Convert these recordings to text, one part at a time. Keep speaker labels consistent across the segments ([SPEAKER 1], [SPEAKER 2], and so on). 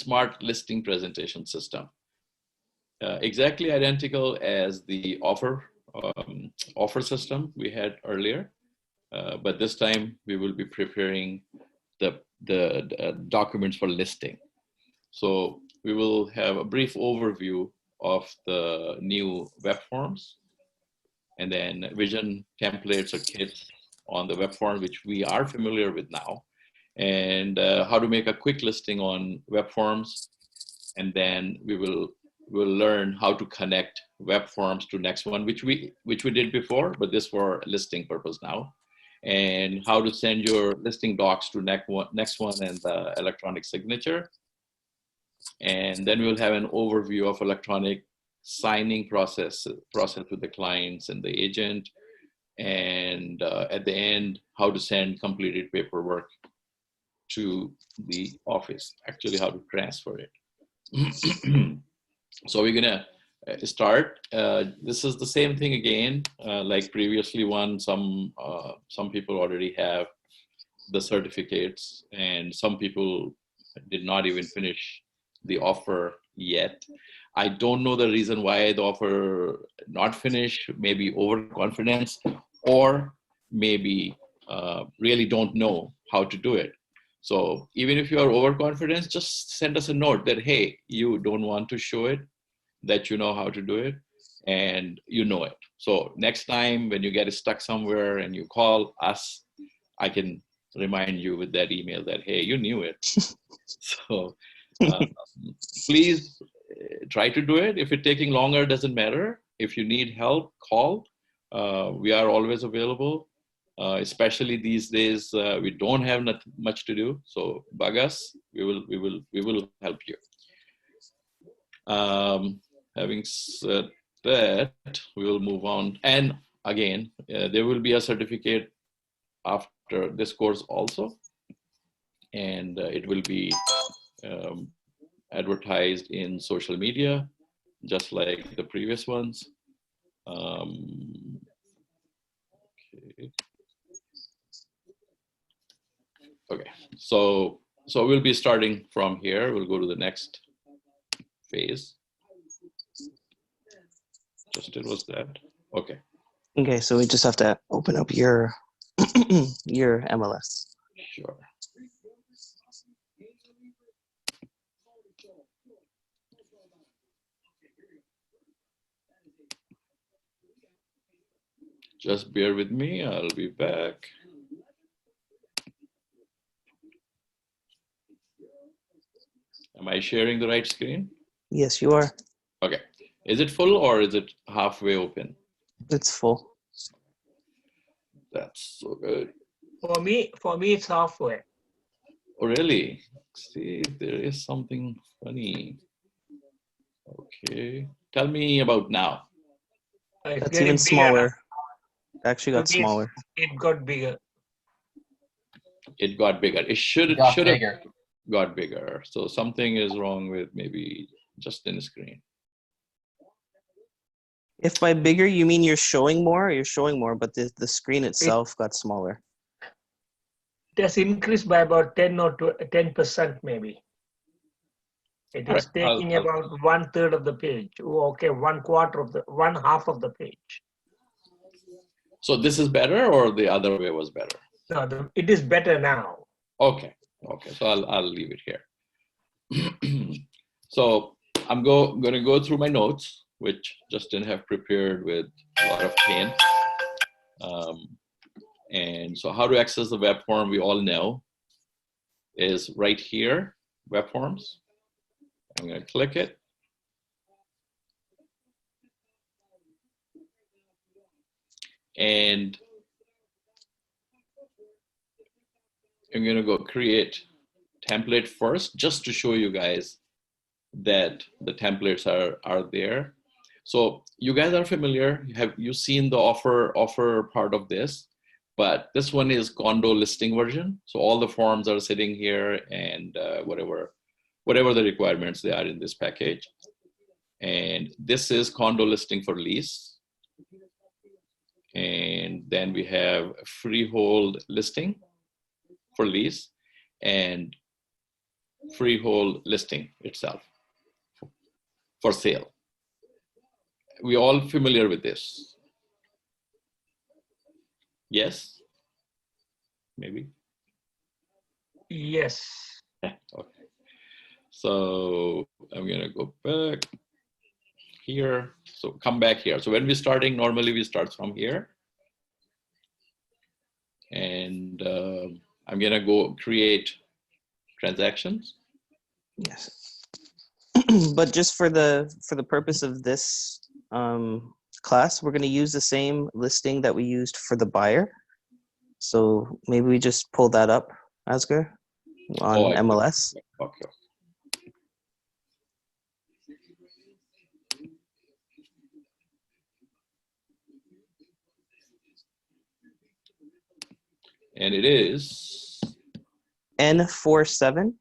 [SPEAKER 1] smart listing presentation system. Exactly identical as the offer system we had earlier, but this time we will be preparing the documents for listing. So we will have a brief overview of the new web forms, and then vision templates or kits on the web form, which we are familiar with now, and how to make a quick listing on web forms. And then we'll learn how to connect web forms to next one, which we did before, but this for listing purpose now, and how to send your listing docs to next one and the electronic signature. And then we'll have an overview of electronic signing process with the clients and the agent. And at the end, how to send completed paperwork to the office, actually how to transfer it. So we're gonna start. This is the same thing again, like previously one. Some people already have the certificates, and some people did not even finish the offer yet. I don't know the reason why the offer not finished, maybe overconfidence, or maybe really don't know how to do it. So even if you are overconfident, just send us a note that, hey, you don't want to show it, that you know how to do it, and you know it. So next time when you get stuck somewhere and you call us, I can remind you with that email that, hey, you knew it. So please try to do it. If it's taking longer, doesn't matter. If you need help, call. We are always available. Especially these days, we don't have much to do. So bug us. We will help you. Having said that, we will move on. And again, there will be a certificate after this course also, and it will be advertised in social media, just like the previous ones. Okay, so we'll be starting from here. We'll go to the next phase. Justin, was that? Okay.
[SPEAKER 2] Okay, so we just have to open up your your MLS.
[SPEAKER 1] Sure. Just bear with me, I'll be back. Am I sharing the right screen?
[SPEAKER 2] Yes, you are.
[SPEAKER 1] Okay. Is it full or is it halfway open?
[SPEAKER 2] It's full.
[SPEAKER 1] That's so good.
[SPEAKER 3] For me, it's halfway.
[SPEAKER 1] Oh, really? See, there is something funny. Okay. Tell me about now.
[SPEAKER 2] That's even smaller. It actually got smaller.
[SPEAKER 3] It got bigger.
[SPEAKER 1] It got bigger. It should have got bigger. So something is wrong with maybe just in the screen.
[SPEAKER 2] If by bigger you mean you're showing more, but the screen itself got smaller.
[SPEAKER 3] It has increased by about 10% maybe. It is taking about 1/3 of the page. Okay, 1 half of the page.
[SPEAKER 1] So this is better, or the other way was better?
[SPEAKER 3] No, it is better now.
[SPEAKER 1] Okay. So I'll leave it here. So I'm going to go through my notes, which Justin have prepared with a lot of pain. And so how to access the web form, we all know, is right here, web forms. I'm going to click it. And I'm going to go create template first, just to show you guys that the templates are there. So you guys are familiar. Have you seen the offer part of this? But this one is condo listing version. So all the forms are sitting here, and whatever the requirements they are in this package. And this is condo listing for lease. And then we have freehold listing for lease. And freehold listing itself for sale. We all familiar with this? Yes? Maybe?
[SPEAKER 3] Yes.
[SPEAKER 1] Okay. So I'm gonna go back here. So come back here. So when we're starting, normally we start from here. And I'm gonna go create transactions.
[SPEAKER 2] Yes. But just for the purpose of this class, we're going to use the same listing that we used for the buyer. So maybe we just pull that up, Asgher, on MLS.
[SPEAKER 1] Okay. And it is
[SPEAKER 2] N47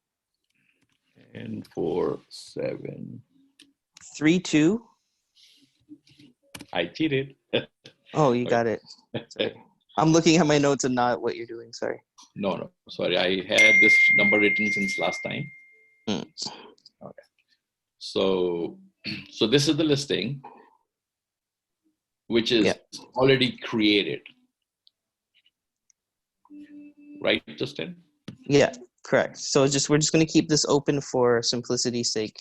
[SPEAKER 1] N47.
[SPEAKER 2] 32.
[SPEAKER 1] I cheated.
[SPEAKER 2] Oh, you got it. Sorry. I'm looking at my notes and not what you're doing. Sorry.
[SPEAKER 1] No, sorry. I had this number written since last time. Okay. So this is the listing, which is already created. Right, Justin?
[SPEAKER 2] Yeah, correct. So we're just going to keep this open for simplicity's sake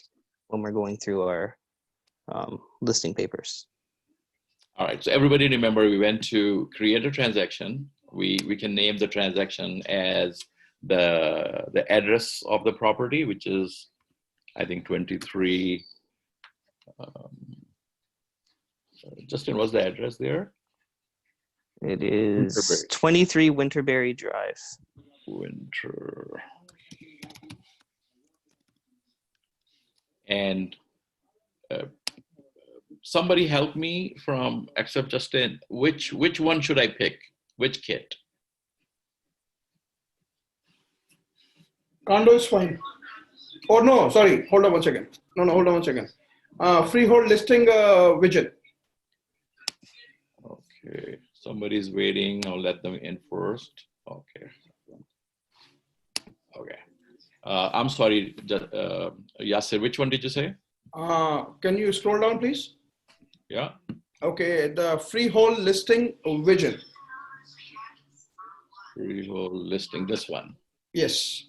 [SPEAKER 2] when we're going through our listing papers.
[SPEAKER 1] All right. So everybody remember, we went to create a transaction. We can name the transaction as the address of the property, which is, I think, 23. Justin, what's the address there?
[SPEAKER 2] It is 23 Winterberry Drive.
[SPEAKER 1] And somebody help me from, except Justin, which one should I pick? Which kit?
[SPEAKER 4] Condo is fine. Oh no, sorry. Hold on one second. No, hold on one second. Freehold listing widget.
[SPEAKER 1] Okay, somebody's waiting. I'll let them in first. Okay. Okay. I'm sorry, Yasser, which one did you say?
[SPEAKER 4] Can you scroll down, please?
[SPEAKER 1] Yeah.
[SPEAKER 4] Okay, the freehold listing widget.
[SPEAKER 1] Freehold listing, this one.
[SPEAKER 4] Yes.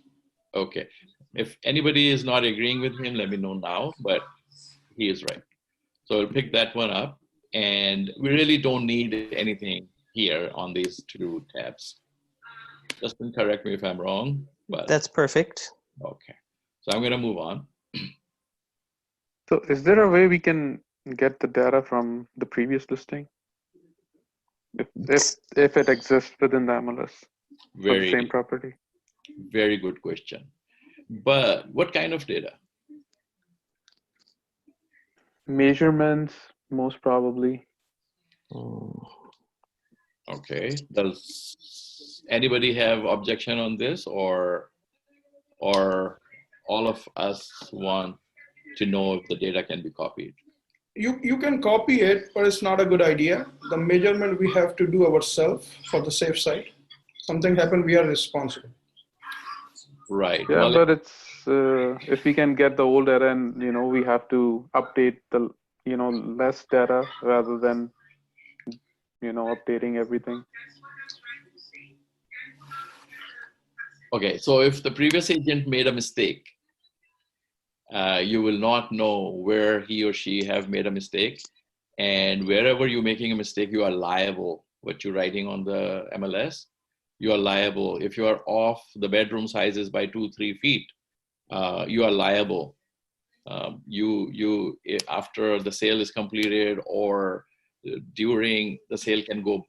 [SPEAKER 1] Okay. If anybody is not agreeing with him, let me know now, but he is right. So I'll pick that one up, and we really don't need anything here on these two tabs. Justin, correct me if I'm wrong, but
[SPEAKER 2] that's perfect.
[SPEAKER 1] Okay. So I'm going to move on.
[SPEAKER 5] So is there a way we can get the data from the previous listing? If it exists within the MLS for the same property?
[SPEAKER 1] Very good question. But what kind of data?
[SPEAKER 5] Measurements, most probably.
[SPEAKER 1] Okay. Does anybody have objection on this, or all of us want to know if the data can be copied?
[SPEAKER 4] You can copy it, but it's not a good idea. The measurement we have to do ourselves for the safe side. Something happened, we are responsible.
[SPEAKER 1] Right.
[SPEAKER 5] Yeah,
[SPEAKER 1] well,
[SPEAKER 5] but it's if we can get the old data, and we have to update the less data rather than updating everything.
[SPEAKER 1] Okay, so if the previous agent made a mistake, you will not know where he or she have made a mistake, and wherever you're making a mistake, you are liable. What you're writing on the MLS, you are liable. If you are off the bedroom sizes by 2-3 feet, you are liable. You after the sale is completed or during the sale can go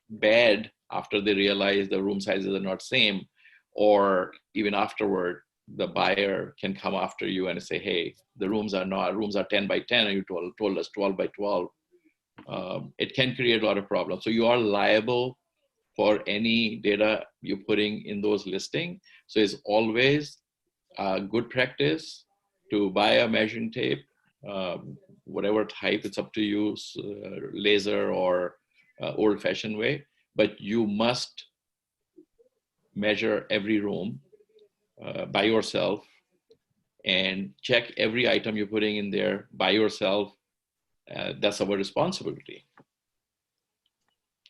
[SPEAKER 1] bad after they realize the room sizes are not same, or even afterward, the buyer can come after you and say, hey, the rooms are 10 by 10 and you told us 12 by 12. It can create a lot of problems. So you are liable for any data you're putting in those listings. So it's always good practice to buy a measuring tape, whatever type, it's up to you, laser or old-fashioned way, but you must measure every room by yourself and check every item you're putting in there by yourself. That's our responsibility,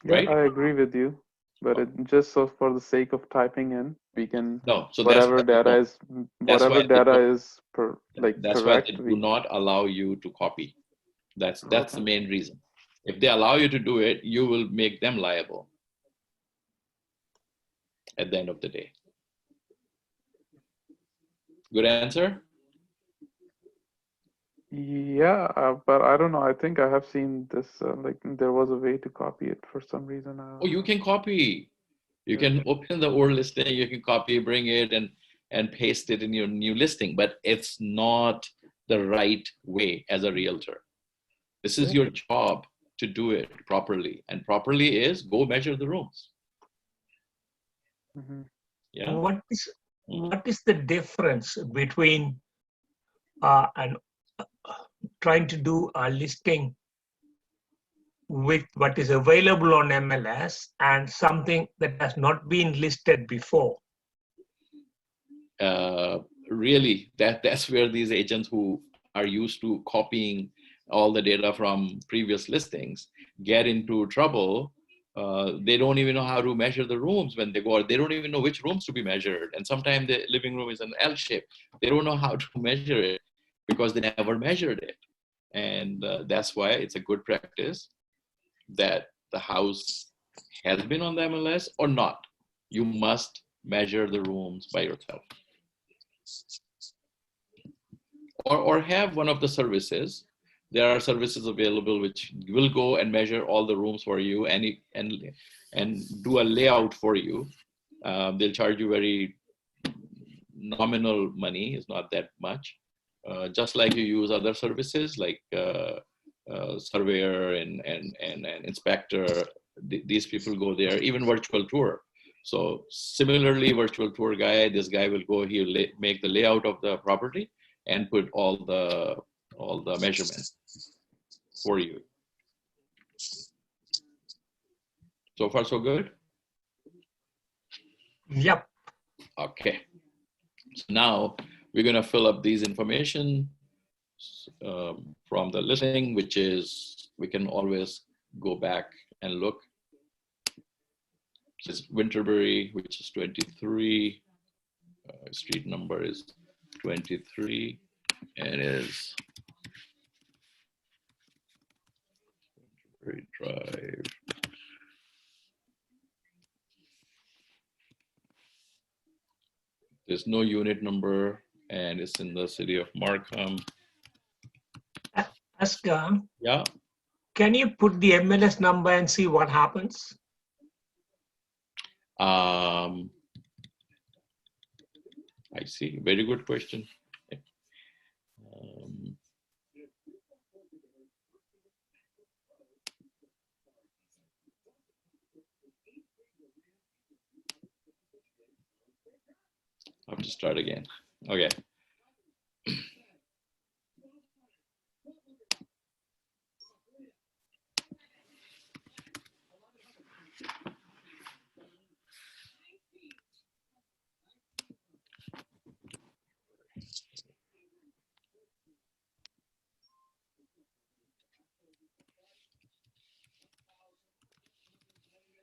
[SPEAKER 5] Yeah,
[SPEAKER 1] right?
[SPEAKER 5] I agree with you. But it just so for the sake of typing in, we can
[SPEAKER 1] No, so that's
[SPEAKER 5] whatever
[SPEAKER 1] why they
[SPEAKER 5] data
[SPEAKER 1] don't.
[SPEAKER 5] is
[SPEAKER 1] That's why
[SPEAKER 5] whatever
[SPEAKER 1] they
[SPEAKER 5] data
[SPEAKER 1] don't.
[SPEAKER 5] is
[SPEAKER 1] That's why they
[SPEAKER 5] correct.
[SPEAKER 1] do not allow you to copy. That's the
[SPEAKER 5] Okay.
[SPEAKER 1] main reason. If they allow you to do it, you will make them liable at the end of the day. Good answer?
[SPEAKER 5] Yeah, but I don't know. I think I have seen this. Like there was a way to copy it for some reason. I
[SPEAKER 1] Oh,
[SPEAKER 5] don't
[SPEAKER 1] you
[SPEAKER 5] know.
[SPEAKER 1] can copy. You can open the old listing, you can copy, bring it, and paste it in your new listing, but it's not the right way as a realtor. This is your job to do it properly. And properly is go measure the rooms.
[SPEAKER 5] Mhm.
[SPEAKER 1] Yeah.
[SPEAKER 3] What is the difference between trying to do a listing with what is available on MLS and something that has not been listed before?
[SPEAKER 1] Really, that's where these agents who are used to copying all the data from previous listings get into trouble. They don't even know how to measure the rooms when they go out. They don't even know which rooms to be measured. And sometimes the living room is an L shape. They don't know how to measure it because they never measured it. And that's why it's a good practice that the house has been on the MLS or not. You must measure the rooms by yourself. Or have one of the services. There are services available which will go and measure all the rooms for you and do a layout for you. They'll charge you very nominal money, it's not that much. Just like you use other services like surveyor and inspector, these people go there, even virtual tour. So similarly, virtual tour guy, this guy will go, he'll make the layout of the property and put all the measurements for you. So far, so good?
[SPEAKER 3] Yep.
[SPEAKER 1] Okay. So now we're gonna fill up these information from the listing, which is, we can always go back and look. This is Winterberry, which is 23. Street number is 23 and is Winterberry Drive. There's no unit number and it's in the city of Markham.
[SPEAKER 3] Asgher,
[SPEAKER 1] Yeah.
[SPEAKER 3] can you put the MLS number and see what happens?
[SPEAKER 1] I see. Very good question. I'll have to start again. Okay.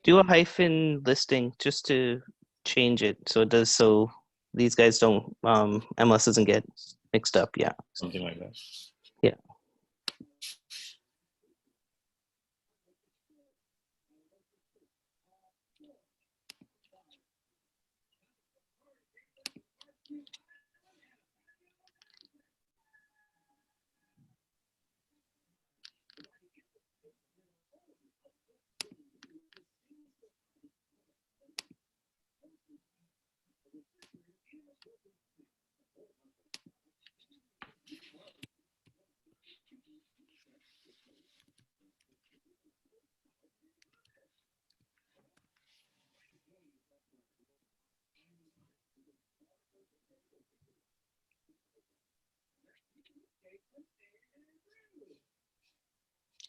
[SPEAKER 2] Do a hyphen listing just to change it so it does, so these guys don't MLS doesn't get mixed up. Yeah.
[SPEAKER 1] Something like that.
[SPEAKER 2] Yeah.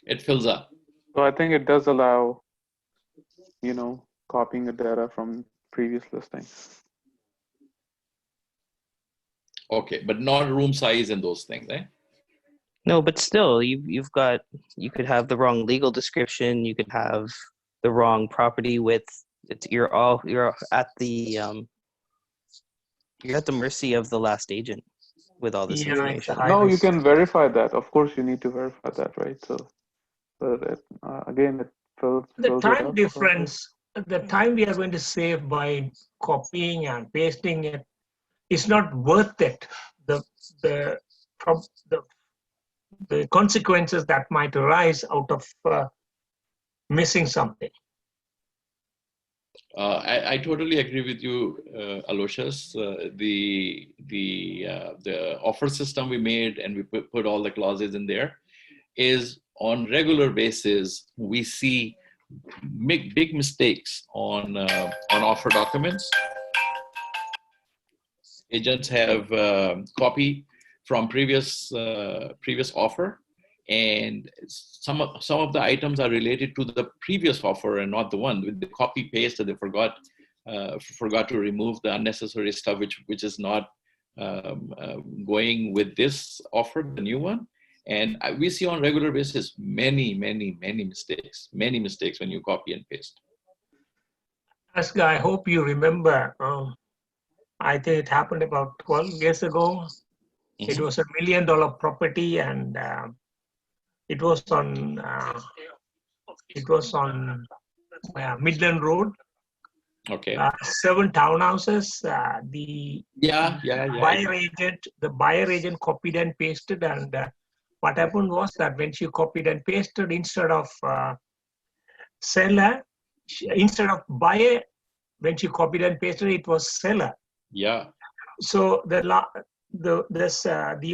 [SPEAKER 1] It fills up.
[SPEAKER 5] So I think it does allow, copying the data from previous listings.
[SPEAKER 1] Okay, but not room size and those things, eh?
[SPEAKER 2] No, but still, you could have the wrong legal description. You could have the wrong property width. You're at the mercy of the last agent with all this
[SPEAKER 3] Yeah, it's a
[SPEAKER 2] information.
[SPEAKER 3] high
[SPEAKER 5] No, you
[SPEAKER 3] risk.
[SPEAKER 5] can verify that. Of course, you need to verify that, right? So, but again, it fills
[SPEAKER 3] The
[SPEAKER 5] it
[SPEAKER 3] time
[SPEAKER 5] up.
[SPEAKER 3] difference, the time we are going to save by copying and pasting it is not worth it. The prob- the consequences that might arise out of missing something.
[SPEAKER 1] I totally agree with you, Aloysius. The offer system we made and we put all the clauses in there is on regular basis we see big mistakes on offer documents. Agents have copy from previous offer, and some of the items are related to the previous offer and not the one. With the copy paste, they forgot to remove the unnecessary stuff, which is not going with this offer, the new one. And we see on regular basis many mistakes when you copy and paste.
[SPEAKER 3] Asgher, I hope you remember. I think it happened about 12 years ago.
[SPEAKER 1] Mm-hmm.
[SPEAKER 3] It was $1 million property, and it was on Midland Road.
[SPEAKER 1] Okay.
[SPEAKER 3] 7 townhouses. The buyer agent copied and pasted, and what happened was that when she copied and pasted, instead of buyer, when she copied and pasted, it was seller.
[SPEAKER 1] Yeah.
[SPEAKER 3] So the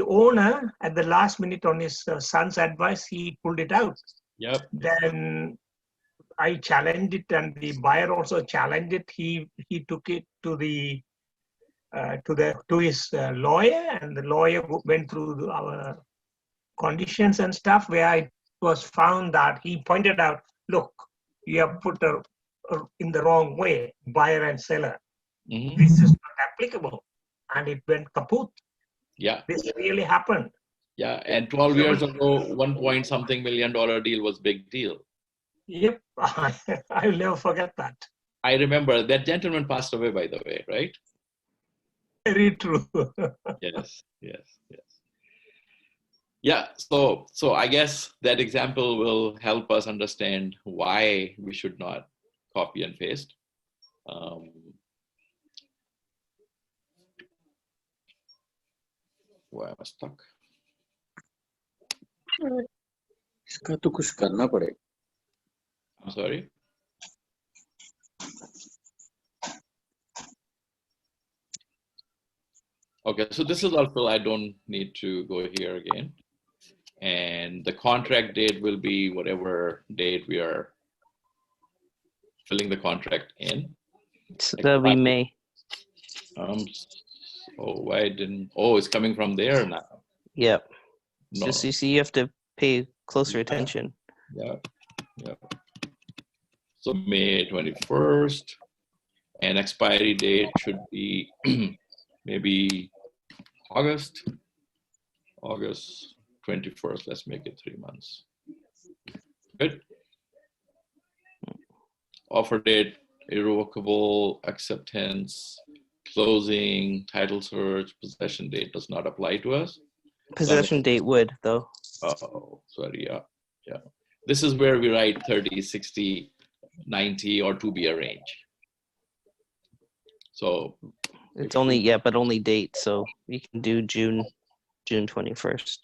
[SPEAKER 3] owner at the last minute, on his son's advice, he pulled it out.
[SPEAKER 1] Yep.
[SPEAKER 3] Then I challenged it, and the buyer also challenged it. He took it to his lawyer, and the lawyer went through our conditions and stuff, where it was found that he pointed out, look, you have put in the wrong way, buyer and seller.
[SPEAKER 1] Mm-hmm.
[SPEAKER 3] This is not applicable, and it went kaput.
[SPEAKER 1] Yeah.
[SPEAKER 3] This really happened.
[SPEAKER 1] Yeah, and 12 years ago, $1.something million deal was big deal.
[SPEAKER 3] Yep, I'll never forget that.
[SPEAKER 1] I remember that gentleman passed away, by the way, right?
[SPEAKER 3] Very true.
[SPEAKER 1] Yes. Yeah, so I guess that example will help us understand why we should not copy and paste. Why am I stuck?
[SPEAKER 6] इसका तो कुछ करना पड़ेगा.
[SPEAKER 1] I'm sorry. Okay, so this is also, I don't need to go here again. And the contract date will be whatever date we are filling the contract in.
[SPEAKER 2] So that'll be May.
[SPEAKER 1] It's coming from there now.
[SPEAKER 2] Yep.
[SPEAKER 1] No.
[SPEAKER 2] Just you see, you have to pay closer attention.
[SPEAKER 1] Yeah. So May 21st, and expiry date should be maybe August 21st. Let's make it 3 months. Good. Offer date, irrevocable, acceptance, closing, title search, possession date does not apply to us.
[SPEAKER 2] Possession date would, though.
[SPEAKER 1] Oh, sorry. Yeah. This is where we write 30, 60, 90, or to be a range. So
[SPEAKER 2] it's only, but only date. So you can do June 21st.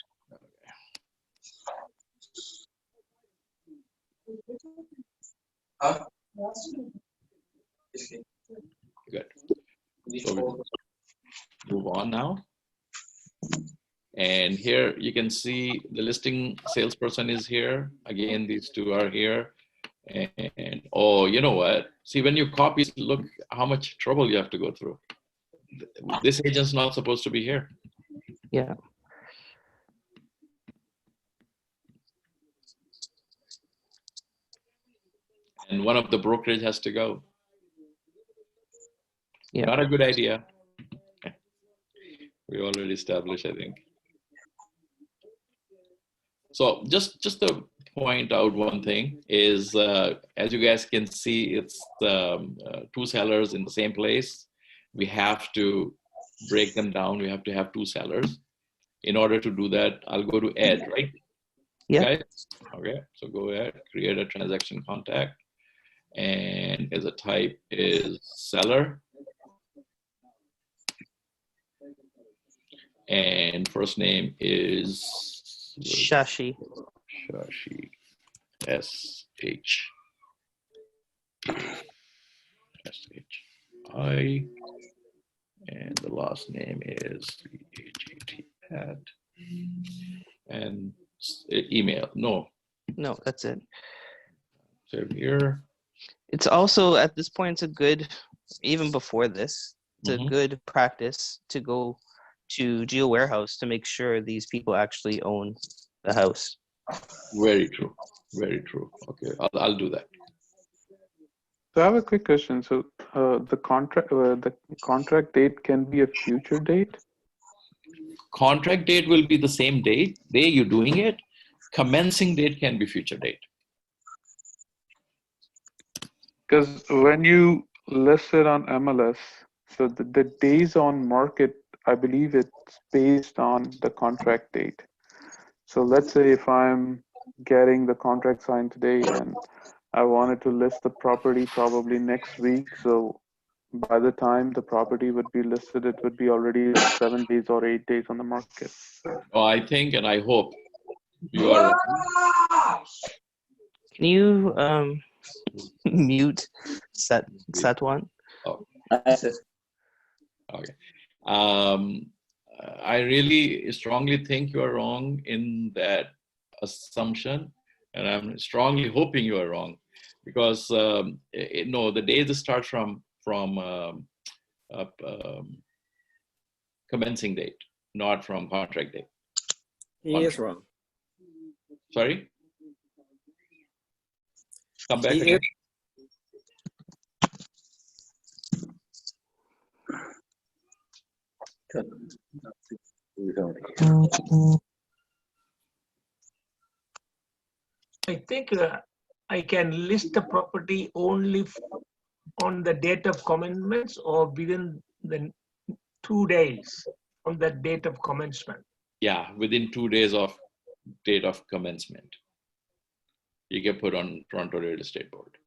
[SPEAKER 2] Good. So we'll move on now. And here you can see the listing salesperson is here. Again, these two are here. And oh, you know what? See, when you copy, look how much trouble you have to go through. This agent's not supposed to be here. Yeah.
[SPEAKER 1] And one of the brokerage has to go.
[SPEAKER 2] Yeah.
[SPEAKER 1] Not a good idea. We already established, I think. So just to point out one thing is, as you guys can see, it's two sellers in the same place. We have to break them down. We have to have two sellers. In order to do that, I'll go to add, right?
[SPEAKER 2] Yeah.
[SPEAKER 1] Okay. Okay. So go ahead, create a transaction contact, and as a type is seller, and first name is
[SPEAKER 2] Shashi.
[SPEAKER 1] Shashi. S-H-I, and the last name is C-H-A-T at, and email. No,
[SPEAKER 2] No, that's it.
[SPEAKER 1] save here.
[SPEAKER 2] It's also, at this point, it's a good, even before this, it's a
[SPEAKER 1] Mhm.
[SPEAKER 2] good practice to go to Geo Warehouse to make sure these people actually own the house.
[SPEAKER 1] Very true. Very true. Okay, I'll do that.
[SPEAKER 5] So I have a quick question. So the contract date can be a future date?
[SPEAKER 1] Contract date will be the same day you're doing it. Commencing date can be future date.
[SPEAKER 5] Because when you list it on MLS, so the days on market, I believe it's based on the contract date. So let's say if I'm getting the contract signed today and I wanted to list the property probably next week, so by the time the property would be listed, it would be already 7 days or 8 days on the market.
[SPEAKER 1] Oh, I think and I hope you are right.
[SPEAKER 2] Can you mute Satwan?
[SPEAKER 1] Okay. I really strongly think you are wrong in that assumption, and I'm strongly hoping you are wrong, because no, the day this starts from commencing date, not from contract date.
[SPEAKER 6] He is wrong.
[SPEAKER 1] Sorry? Come back
[SPEAKER 6] He
[SPEAKER 1] again.
[SPEAKER 3] I think I can list the property only on the date of commencement or within the 2 days from the date of commencement.
[SPEAKER 1] Yeah, within 2 days of date of commencement. You get put on Toronto Real Estate Board.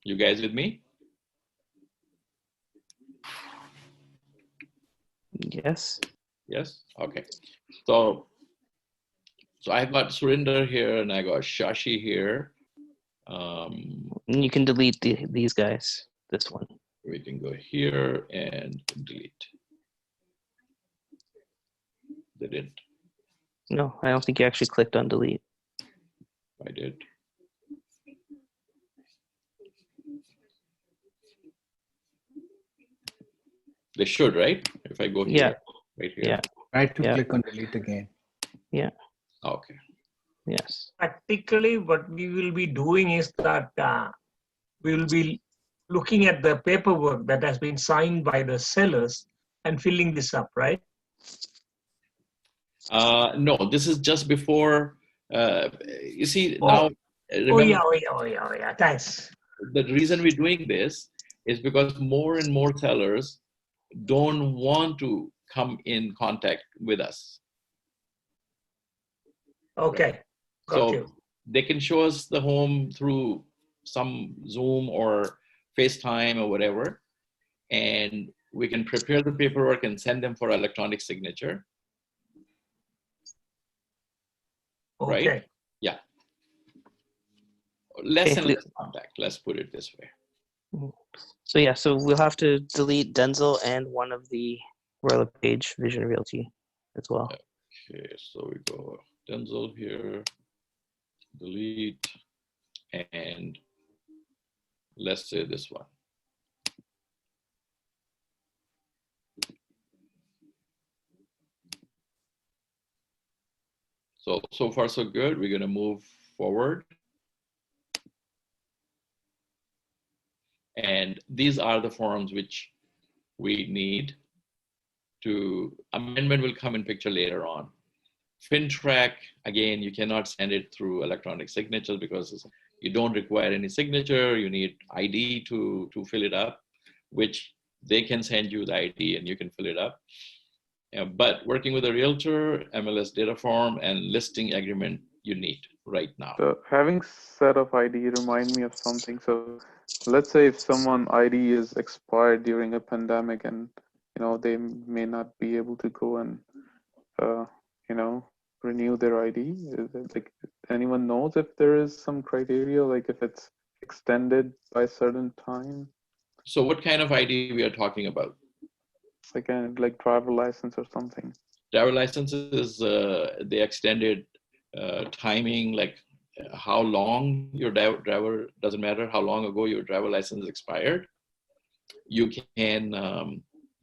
[SPEAKER 1] You guys with me?
[SPEAKER 2] Yes.
[SPEAKER 1] Yes? Okay. So I've got Surinder here and I got Shashi here.
[SPEAKER 2] And you can delete these guys, this one.
[SPEAKER 1] We can go here and delete. They didn't.
[SPEAKER 2] No, I don't think you actually clicked on delete.
[SPEAKER 1] I did. They should, right? If I go here,
[SPEAKER 2] Yeah.
[SPEAKER 1] right here.
[SPEAKER 2] Yeah.
[SPEAKER 7] Try to
[SPEAKER 2] Yeah.
[SPEAKER 7] click on delete again.
[SPEAKER 2] Yeah.
[SPEAKER 1] Okay.
[SPEAKER 2] Yes.
[SPEAKER 3] Practically, what we will be doing is that we will be looking at the paperwork that has been signed by the sellers and filling this up, right?
[SPEAKER 1] No, this is just before. You see
[SPEAKER 3] Oh.
[SPEAKER 1] now. Remember,
[SPEAKER 3] Oh yeah. Thanks.
[SPEAKER 1] the reason we're doing this is because more and more sellers don't want to come in contact with us.
[SPEAKER 3] Okay. Got
[SPEAKER 1] So
[SPEAKER 3] you.
[SPEAKER 1] they can show us the home through some Zoom or FaceTime or whatever, and we can prepare the paperwork and send them for electronic signature.
[SPEAKER 3] Okay.
[SPEAKER 1] Right? Yeah. Less
[SPEAKER 2] Okay,
[SPEAKER 1] and less contact, let's put it this way.
[SPEAKER 2] So yeah, so we'll have to delete Denzel and one of the LePage Vision Realty as well.
[SPEAKER 1] Okay, so we go Denzel here, delete, and let's say this one. So far so good. We're gonna move forward. And these are the forms which we need to, amendment will come in picture later on. FinTrack, again, you cannot send it through electronic signatures because you don't require any signature. You need ID to fill it up, which they can send you the ID and you can fill it up. But working with a realtor, MLS data form, and listing agreement, you need right now.
[SPEAKER 5] So having set of ID remind me of something. So let's say if someone ID is expired during a pandemic and they may not be able to go and renew their ID. Is it like anyone knows if there is some criteria, like if it's extended by a certain time?
[SPEAKER 1] So what kind of ID we are talking about?
[SPEAKER 5] Like driver license or something.
[SPEAKER 1] Driver licenses, the extended timing, like how long your driver, doesn't matter how long ago your driver license expired, you can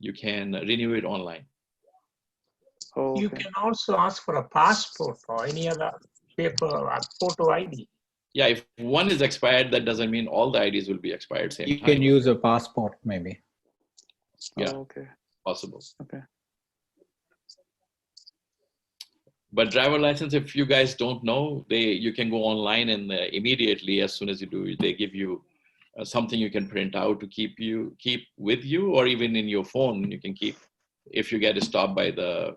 [SPEAKER 1] renew it online.
[SPEAKER 5] Oh, okay.
[SPEAKER 3] You can also ask for a passport or any other paper photo ID.
[SPEAKER 1] Yeah, if one is expired, that doesn't mean all the IDs will be expired same
[SPEAKER 6] You
[SPEAKER 1] time.
[SPEAKER 6] can use a passport maybe.
[SPEAKER 1] Yeah,
[SPEAKER 5] Oh, okay.
[SPEAKER 1] possible.
[SPEAKER 5] Okay.
[SPEAKER 1] But driver license, if you guys don't know, you can go online and immediately, as soon as you do, they give you something you can print out to keep with you, or even in your phone you can keep. If you get stopped by the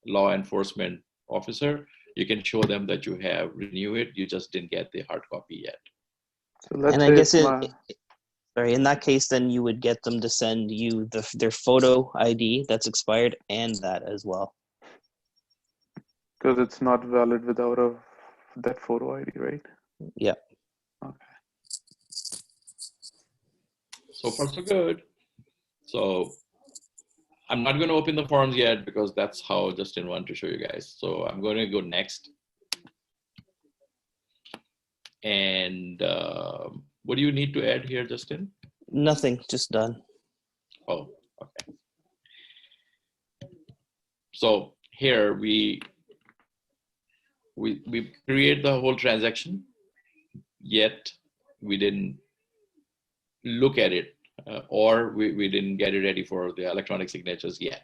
[SPEAKER 1] law enforcement officer, you can show them that you have renewed it. You just didn't get the hard copy yet.
[SPEAKER 5] So let's
[SPEAKER 2] And
[SPEAKER 5] say
[SPEAKER 2] I guess
[SPEAKER 5] it's
[SPEAKER 2] in that case, then you would get them to send you their photo ID that's expired and that as well.
[SPEAKER 5] because it's not valid without that photo ID, right?
[SPEAKER 2] Yeah.
[SPEAKER 5] Okay.
[SPEAKER 1] So far, so good. So I'm not going to open the forms yet because that's how Justin wanted to show you guys. So I'm going to go next. And what do you need to add here, Justin?
[SPEAKER 2] Nothing, just done.
[SPEAKER 1] Oh, okay. So here we create the whole transaction, yet we didn't look at it or we didn't get it ready for the electronic signatures yet.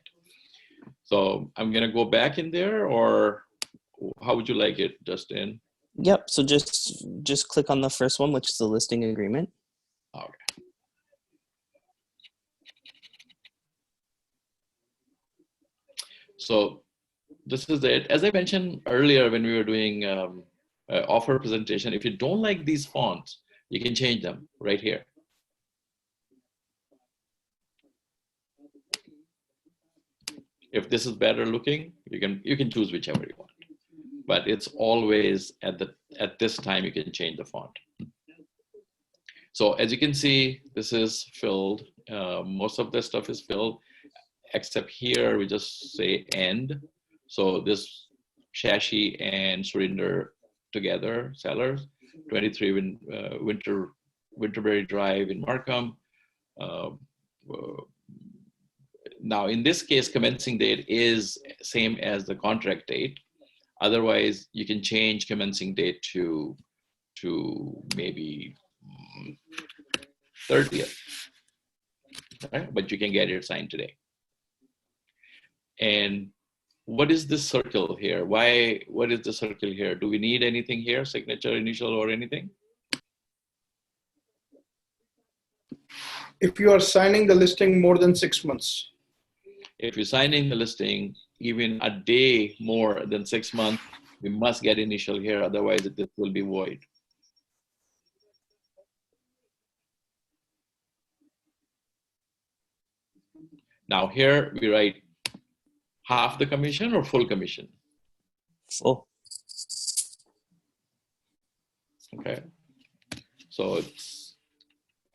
[SPEAKER 1] So I'm gonna go back in there, or how would you like it, Justin?
[SPEAKER 2] Yep, so just click on the first one, which is the listing agreement.
[SPEAKER 1] Okay. So this is it. As I mentioned earlier when we were doing offer presentation, if you don't like these fonts, you can change them right here. If this is better looking, you can choose whichever you want. But it's always at this time you can change the font. So as you can see, this is filled. Most of the stuff is filled, except here we just say end. So this Shashi and Surinder together, sellers, 23 Winterberry Drive in Markham. Now in this case, commencing date is same as the contract date. Otherwise, you can change commencing date to maybe 30th, right? But you can get it signed today. And what is this circle here? What is the circle here? Do we need anything here? Signature, initial, or anything?
[SPEAKER 4] If you are signing the listing more than 6 months.
[SPEAKER 1] If you're signing the listing even a day more than 6 months, we must get initial here. Otherwise, this will be void. Now here we write half the commission or full commission.
[SPEAKER 2] Full.
[SPEAKER 1] Okay. So it's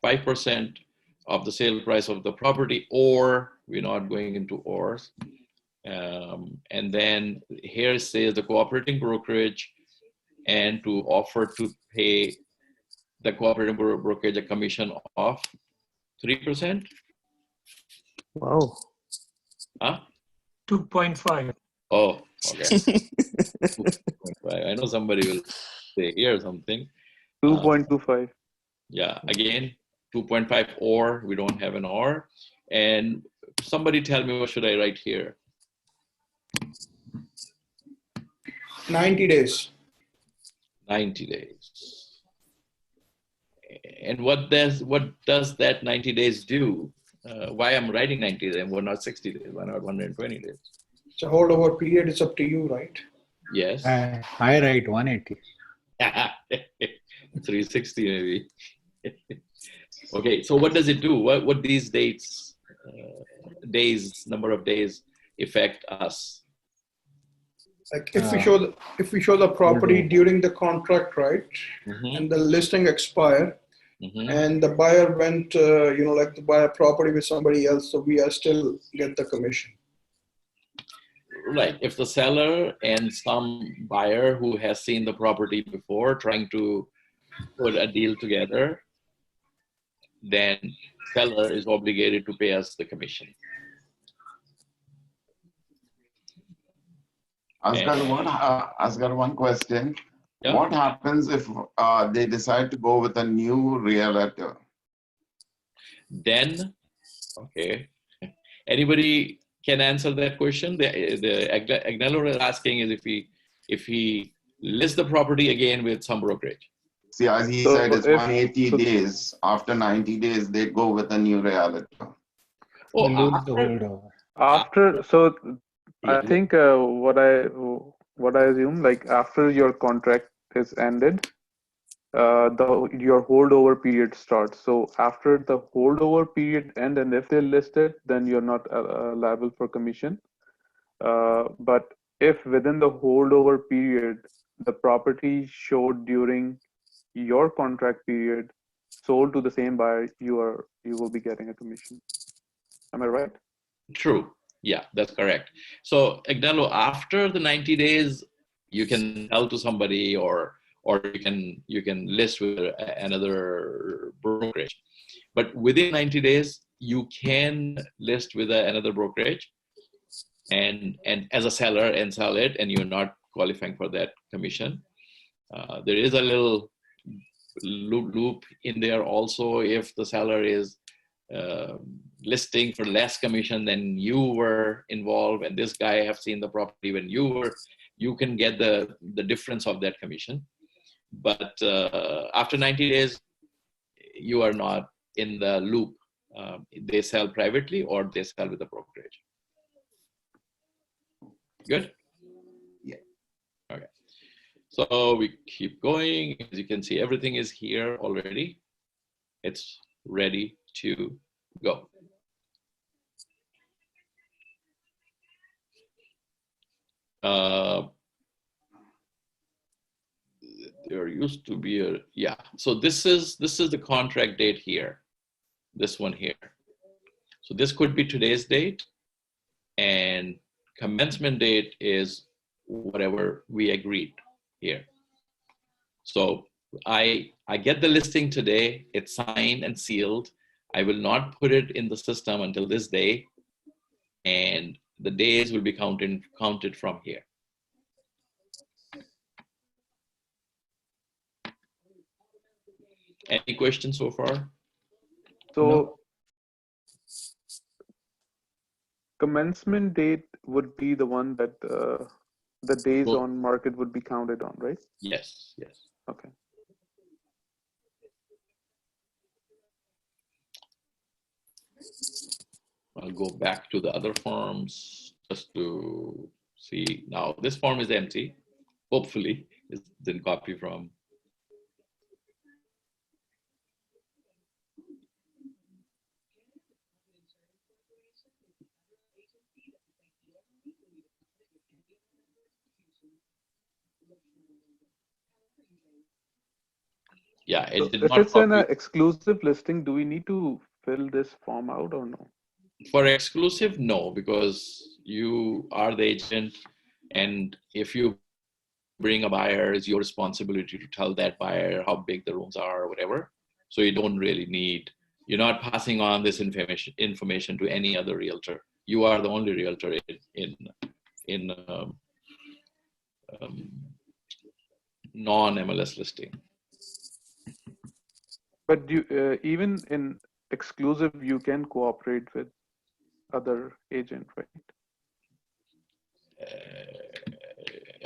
[SPEAKER 1] 5% of the sale price of the property, or we're not going into ors. And then here it says the cooperating brokerage, and to offer to pay the cooperating brokerage a commission of 3%.
[SPEAKER 2] Whoa.
[SPEAKER 1] Huh?
[SPEAKER 3] 2.5.
[SPEAKER 1] Oh, okay. I know somebody will say here something.
[SPEAKER 5] 2.25.
[SPEAKER 1] Yeah, again, 2.5 or, we don't have an or. And somebody tell me, what should I write here?
[SPEAKER 4] 90 days.
[SPEAKER 1] 90 days. And what does that 90 days do? Why I'm writing 90 days and why not 60 days? Why not 120 days?
[SPEAKER 4] It's a holdover period. It's up to you, right?
[SPEAKER 1] Yes.
[SPEAKER 6] I write 180.
[SPEAKER 1] 360 maybe. Okay, so what does it do? What these dates, number of days affect us?
[SPEAKER 4] Like if we show the property during the contract, right, and the listing expire, and the buyer went, like to buy a property with somebody else, so we are still get the commission.
[SPEAKER 1] Right. If the seller and some buyer who has seen the property before trying to put a deal together, then seller is obligated to pay us the commission.
[SPEAKER 7] Asgher, one question.
[SPEAKER 1] Yeah.
[SPEAKER 7] What happens if they decide to go with a new realtor?
[SPEAKER 1] Then, okay. Anybody can answer that question? The Agnello is asking is if he lists the property again with some brokerage.
[SPEAKER 7] See, as he said, it's 180 days. After 90 days, they go with a new realtor.
[SPEAKER 1] Oh,
[SPEAKER 6] We lose the holdover.
[SPEAKER 5] I think what I assume, like after your contract is ended, your holdover period starts. So after the holdover period end, and if they list it, then you're not liable for commission. But if within the holdover period, the property showed during your contract period sold to the same buyer, you will be getting a commission. Am I right?
[SPEAKER 1] True. Yeah, that's correct. So Agnello, after the 90 days, you can sell to somebody or you can list with another brokerage. But within 90 days, you can list with another brokerage and as a seller and sell it, and you're not qualifying for that commission. There is a little loop in there also if the seller is listing for less commission than you were involved, and this guy have seen the property when you can get the difference of that commission. But after 90 days, you are not in the loop. They sell privately or they sell with a brokerage. Good?
[SPEAKER 7] Yeah.
[SPEAKER 1] Okay. So we keep going. As you can see, everything is here already. It's ready to go. There used to be a, yeah. So this is the contract date here, this one here. So this could be today's date, and commencement date is whatever we agreed here. So I get the listing today, it's signed and sealed. I will not put it in the system until this day, and the days will be counted from here. Any questions so far?
[SPEAKER 5] So
[SPEAKER 6] No.
[SPEAKER 5] Commencement date would be the one that the days
[SPEAKER 1] Well,
[SPEAKER 5] on market would be counted on, right?
[SPEAKER 1] yes, yes.
[SPEAKER 5] Okay.
[SPEAKER 1] I'll go back to the other forms just to see. Now this form is empty. Hopefully it's been copied from. Yeah, it did
[SPEAKER 5] If
[SPEAKER 1] not
[SPEAKER 5] it's an
[SPEAKER 1] copy.
[SPEAKER 5] exclusive listing, do we need to fill this form out or no?
[SPEAKER 1] For exclusive, no, because you are the agent, and if you bring a buyer, it's your responsibility to tell that buyer how big the rooms are or whatever. So you don't really need, you're not passing on this information to any other realtor. You are the only realtor in non-MLS listing.
[SPEAKER 5] But you even in exclusive, you can cooperate with other agent, right?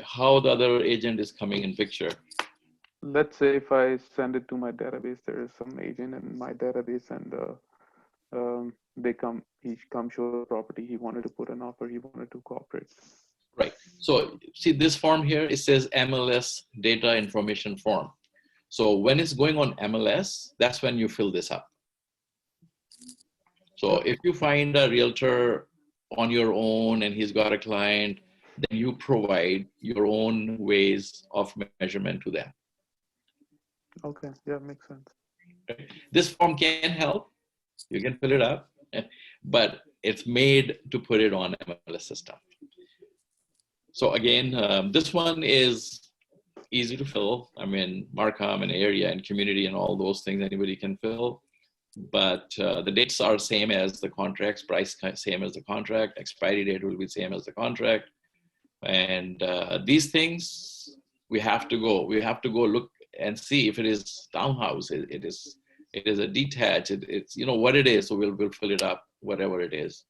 [SPEAKER 1] How the other agent is coming in picture?
[SPEAKER 5] Let's say if I send it to my database, there is some agent in my database, and he come show the property. He wanted to put an offer. He wanted to cooperate.
[SPEAKER 1] Right. So see this form here, it says MLS data information form. So when it's going on MLS, that's when you fill this up. So if you find a realtor on your own and he's got a client, then you provide your own ways of measurement to them.
[SPEAKER 5] Okay, yeah, makes sense.
[SPEAKER 1] This form can help. You can fill it up, but it's made to put it on MLS system. So again, this one is easy to fill. I mean, Markham and area and community and all those things anybody can fill. But the dates are same as the contracts, price same as the contract, expiry date will be same as the contract. And these things, we have to go look and see if it is townhouse, it is a detached, it's you know what it is, so we'll fill it up, whatever it is.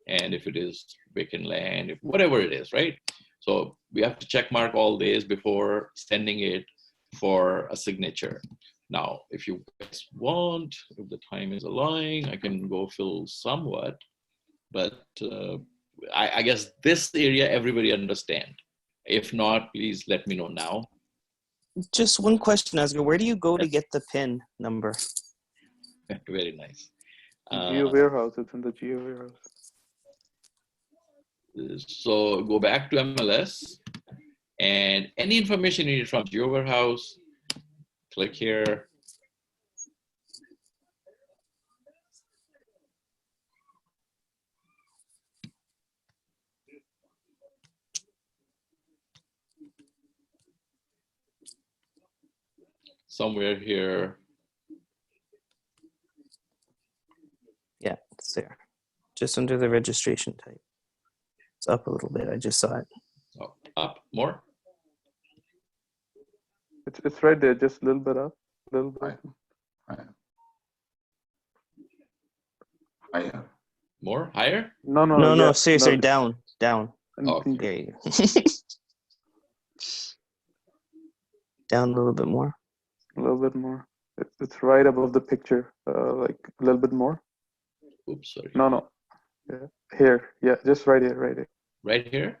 [SPEAKER 1] And if it is vacant land, if whatever it is, right? So we have to check mark all days before sending it for a signature. Now, if you guys want, if the time is allowing, I can go fill somewhat, but I guess this area everybody understand. If not, please let me know now.
[SPEAKER 2] Just one question, Asgher. Where do you go to get the PIN number?
[SPEAKER 1] Very nice.
[SPEAKER 5] Geo warehouse, it's in the Geo warehouse.
[SPEAKER 1] So go back to MLS and any information you need from Geo warehouse, click here. Somewhere here.
[SPEAKER 2] Yeah, it's there. Just under the registration type. It's up a little bit. I just saw it.
[SPEAKER 1] Oh, up more.
[SPEAKER 5] It's right there, just a little bit up, a little bit.
[SPEAKER 7] Higher.
[SPEAKER 1] More? Higher?
[SPEAKER 5] No,
[SPEAKER 2] seriously, down.
[SPEAKER 1] Okay.
[SPEAKER 2] There you go. Down a little bit more.
[SPEAKER 5] A little bit more. It's right above the picture, like a little bit more.
[SPEAKER 1] Oops, sorry.
[SPEAKER 5] No. Yeah, here. Yeah, just right here,
[SPEAKER 1] Right here?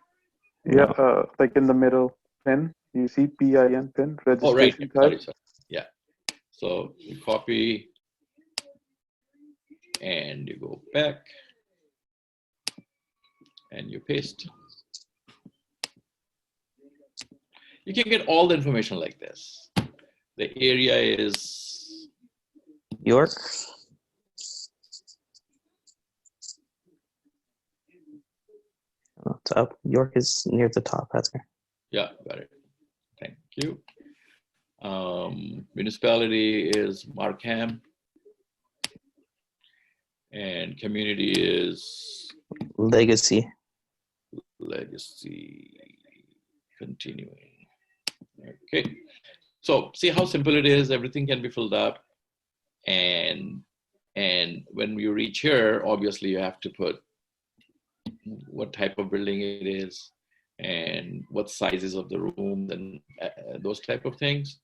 [SPEAKER 5] Yeah, like in the middle, PIN. You see PIN, PIN, registration
[SPEAKER 1] type. Sorry. Yeah. So you copy and you go back and you paste. You can get all the information like this. The area is
[SPEAKER 2] York. Oh, it's up. York is near the top, Asgher.
[SPEAKER 1] Yeah, got it. Thank you. Municipality is Markham. And community is
[SPEAKER 2] Legacy.
[SPEAKER 1] Continuing. Okay. So see how simple it is. Everything can be filled up. And when you reach here, obviously you have to put what type of building it is and what sizes of the rooms and those type of things.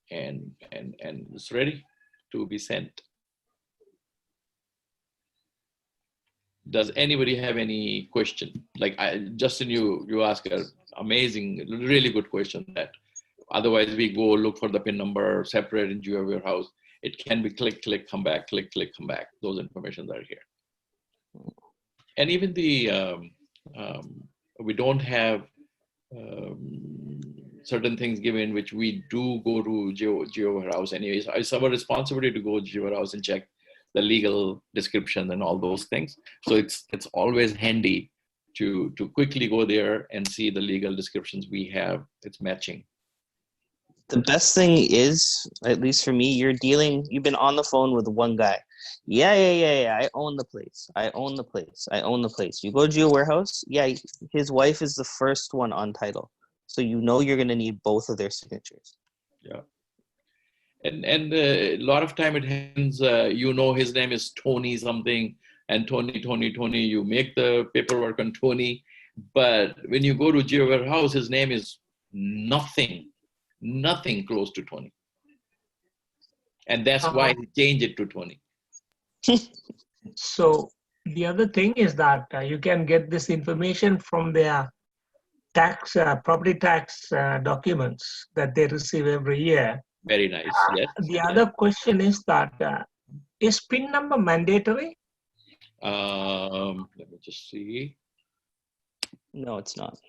[SPEAKER 1] And it's ready to be sent. Does anybody have any question? Like Justin, you asked an amazing, really good question that otherwise we go look for the PIN number separate in Geo warehouse. It can be click, come back, click, come back. Those informations are here. And even the, we don't have certain things given, which we do go to Geo warehouse anyways. It's our responsibility to go to Geo warehouse and check the legal description and all those things. So it's always handy to quickly go there and see the legal descriptions we have. It's matching.
[SPEAKER 2] The best thing is, at least for me, you've been on the phone with one guy. Yeah. I own the place. You go to your warehouse. Yeah, his wife is the first one on title. So you know you're going to need both of their signatures.
[SPEAKER 1] Yeah. And a lot of time it happens, you know, his name is Tony something, and Tony, you make the paperwork on Tony. But when you go to Geo Warehouse, his name is nothing close to Tony. And that's why he changed it to Tony.
[SPEAKER 3] So the other thing is that you can get this information from their tax, property tax documents that they receive every year.
[SPEAKER 1] Very nice. Yes.
[SPEAKER 3] The other question is that is PIN number mandatory?
[SPEAKER 1] Let me just see.
[SPEAKER 2] No, it's not.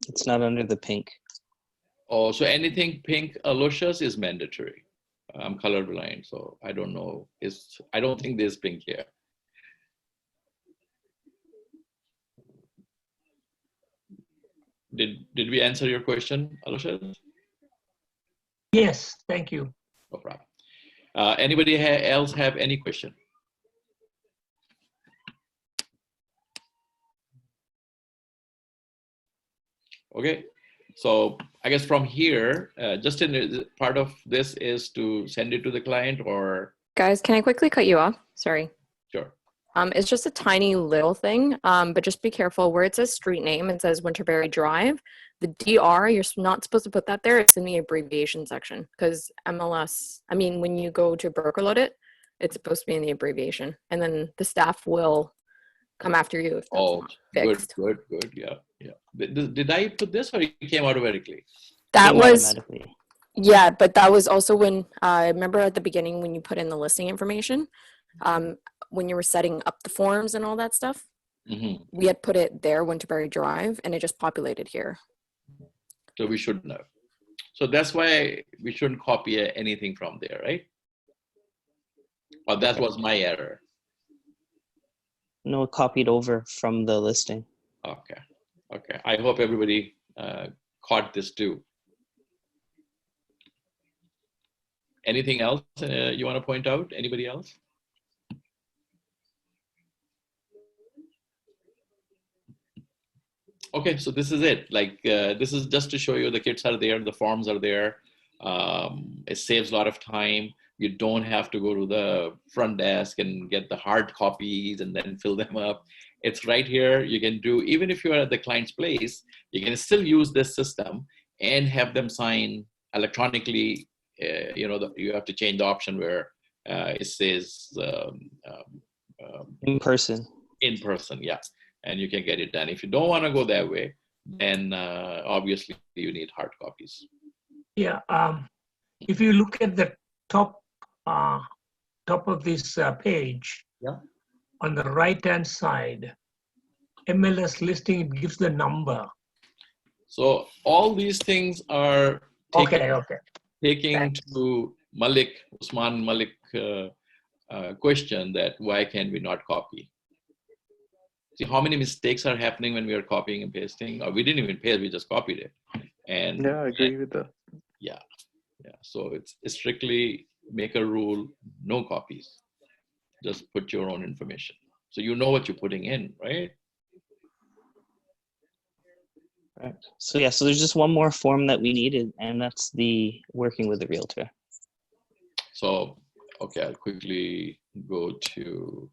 [SPEAKER 2] It's not under the pink.
[SPEAKER 1] Oh, so anything pink, Aloysius, is mandatory. I'm colorblind, so I don't know. I don't think there's pink here. Did we answer your question, Aloysius?
[SPEAKER 3] Yes, thank you.
[SPEAKER 1] No problem. Anybody else have any question? Okay, so I guess from here, Justin, part of this is to send it to the client, or?
[SPEAKER 8] Guys, can I quickly cut you off? Sorry.
[SPEAKER 1] Sure.
[SPEAKER 8] It's just a tiny little thing, but just be careful. Where it says street name, it says Winterberry Drive. The DR, you're not supposed to put that there. It's in the abbreviation section because MLS, I mean, when you go to broker load it, it's supposed to be in the abbreviation. And then the staff will come after you if that's not fixed.
[SPEAKER 1] Good, yeah. Did I put this, or it came automatically?
[SPEAKER 8] That was,
[SPEAKER 2] automatically.
[SPEAKER 8] yeah, but that was also when, I remember at the beginning when you put in the listing information, when you were setting up the forms and all that stuff, we had put it there, Winterberry Drive, and it just populated here.
[SPEAKER 1] So we should know. So that's why we shouldn't copy anything from there, right? Or that was my error.
[SPEAKER 2] No, it copied over from the listing.
[SPEAKER 1] Okay. I hope everybody caught this too. Anything else you want to point out? Anybody else? Okay, so this is it. Like, this is just to show you the kits are there, the forms are there. It saves a lot of time. You don't have to go to the front desk and get the hard copies and then fill them up. It's right here. You can do, even if you're at the client's place, you can still use this system and have them sign electronically. You have to change the option where it says
[SPEAKER 2] in person.
[SPEAKER 1] In person, yeah. And you can get it done. If you don't want to go that way, then obviously you need hard copies.
[SPEAKER 3] Yeah, if you look at the top of this page, on the right-hand side, MLS listing, it gives the number.
[SPEAKER 1] So all these things are taking to Usman Malik question that why can we not copy? See how many mistakes are happening when we are copying and pasting, or we didn't even paste, we just copied it. And
[SPEAKER 5] yeah, I agree with that.
[SPEAKER 1] Yeah. So it's strictly make a rule, no copies. Just put your own information. So you know what you're putting in, right?
[SPEAKER 2] Right. So yeah, so there's just one more form that we needed, and that's the working with the realtor.
[SPEAKER 1] So, okay, I'll quickly go to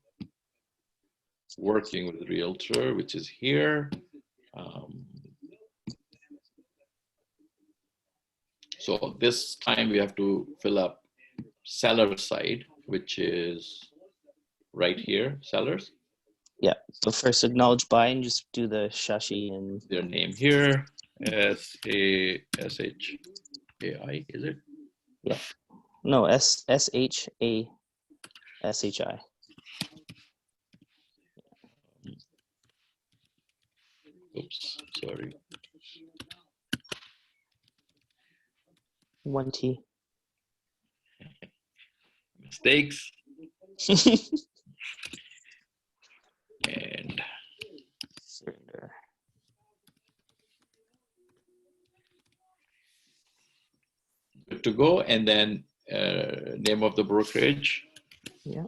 [SPEAKER 1] working with the realtor, which is here. So this time we have to fill up seller side, which is right here, sellers.
[SPEAKER 2] Yeah, so first acknowledge buy and just do the Shashi and
[SPEAKER 1] their name here, S-A-S-H-A-I, is it?
[SPEAKER 2] Yeah, no, S-H-A-S-H-I.
[SPEAKER 1] Oops, sorry.
[SPEAKER 2] One T.
[SPEAKER 1] Mistakes. And
[SPEAKER 2] surrender.
[SPEAKER 1] Good to go. And then name of the brokerage.
[SPEAKER 2] Yeah.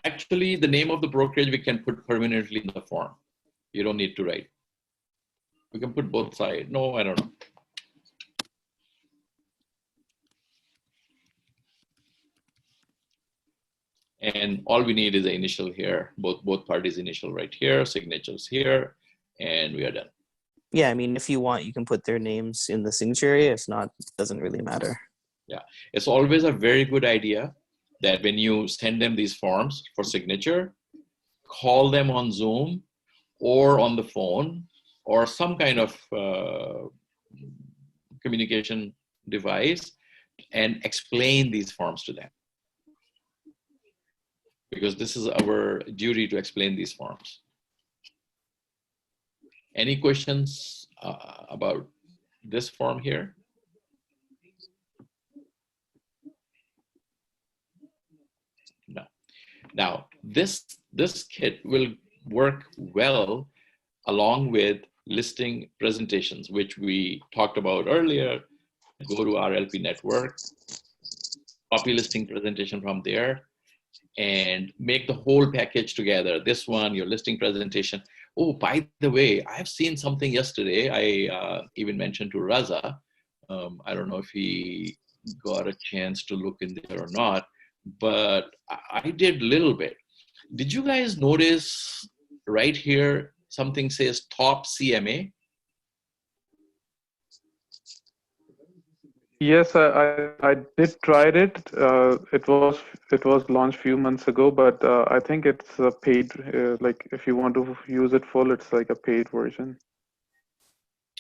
[SPEAKER 1] Actually, actually, the name of the brokerage we can put permanently in the form. You don't need to write. We can put both sides. No, I don't know. And all we need is the initial here, both parties initial right here, signatures here, and we are done.
[SPEAKER 2] Yeah, I mean, if you want, you can put their names in the signature area. If not, it doesn't really matter.
[SPEAKER 1] Yeah, it's always a very good idea that when you send them these forms for signature, call them on Zoom or on the phone or some kind of communication device and explain these forms to them. Because this is our duty to explain these forms. Any questions about this form here? No. Now, this kit will work well along with listing presentations, which we talked about earlier. Go to our LP network, copy listing presentation from there, and make the whole package together. This one, your listing presentation. Oh, by the way, I've seen something yesterday. I even mentioned to Raza. I don't know if he got a chance to look in there or not, but I did a little bit. Did you guys notice right here, something says top CMA?
[SPEAKER 5] Yes, I did try it. It was launched few months ago, but I think it's a paid. Like if you want to use it full, it's like a paid version.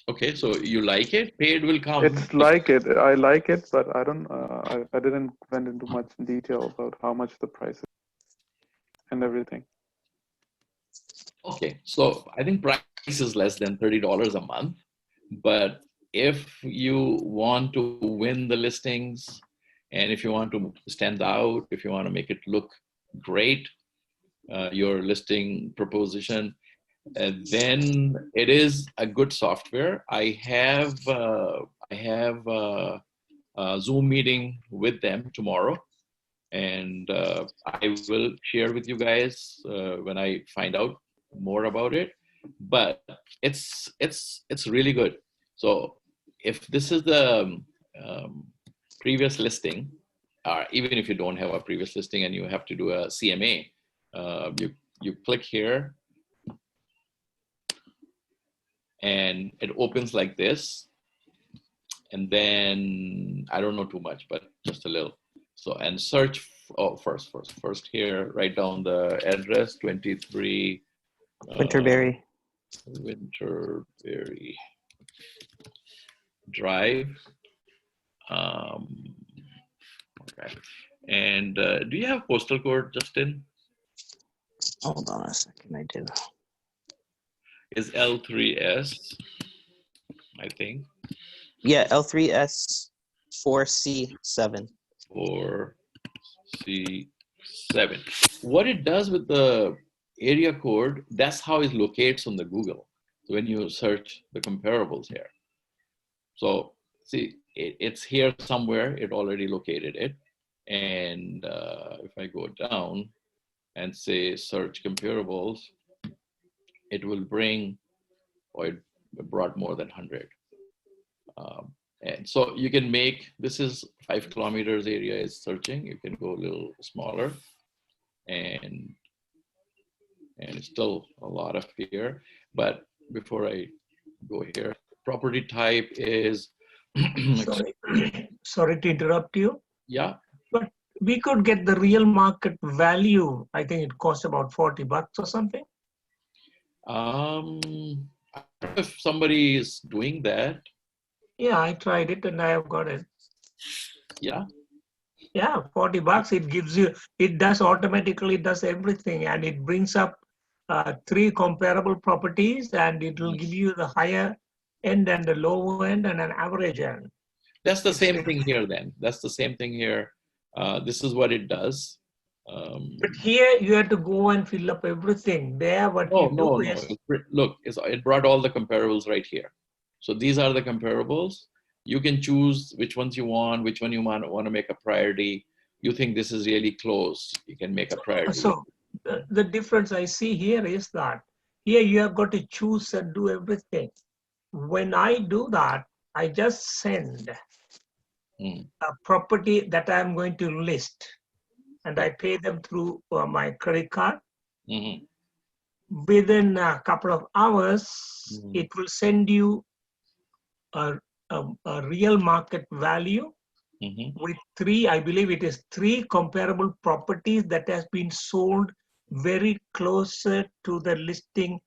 [SPEAKER 1] Okay, so you like it? Paid will come.
[SPEAKER 5] It's like it. I like it, but I don't. I didn't went into much detail about how much the price is and everything.
[SPEAKER 1] Okay, so I think price is less than $30 a month, but if you want to win the listings and if you want to stand out, if you want to make it look great, your listing proposition, then it is a good software. I have a Zoom meeting with them tomorrow, and I will share with you guys when I find out more about it. But it's really good. So if this is the previous listing, or even if you don't have a previous listing and you have to do a CMA, you click here and it opens like this. And then I don't know too much, but just a little. So, and search, first here, write down the address, 23
[SPEAKER 2] Winterberry.
[SPEAKER 1] Winterberry Drive. Okay. And do you have postal code, Justin?
[SPEAKER 2] Hold on a second, I do.
[SPEAKER 1] Is L3S, I think.
[SPEAKER 2] Yeah, L3S 4C7.
[SPEAKER 1] 4C7. What it does with the area code, that's how it locates on the Google when you search the comparables here. So see, it's here somewhere, it already located it. And if I go down and say search comparables, it will bring, or it brought more than 100. And so you can make, this is 5 kilometers area is searching. You can go a little smaller, and it's still a lot of here. But before I go here, property type is.
[SPEAKER 3] Sorry to interrupt you.
[SPEAKER 1] Yeah.
[SPEAKER 3] But we could get the real market value. I think it costs about $40 or something.
[SPEAKER 1] I don't know if somebody is doing that.
[SPEAKER 3] Yeah, I tried it and I have got it.
[SPEAKER 1] Yeah.
[SPEAKER 3] Yeah, $40. It gives you, it does automatically, does everything, and it brings up 3 comparable properties, and it will give you the higher end and the low end and an average end.
[SPEAKER 1] That's the same thing here then. That's the same thing here. This is what it does.
[SPEAKER 3] But here you have to go and fill up everything. There what you do is...
[SPEAKER 1] Look, it brought all the comparables right here. So these are the comparables. You can choose which ones you want, which one you want to make a priority. You think this is really close, you can make a priority.
[SPEAKER 3] The difference I see here is that here you have got to choose and do everything. When I do that, I just send a property that I'm going to list, and I pay them through my credit card. Within a couple of hours, it will send you a real market value with three, I believe it is three comparable properties that has been sold very closer to the listing,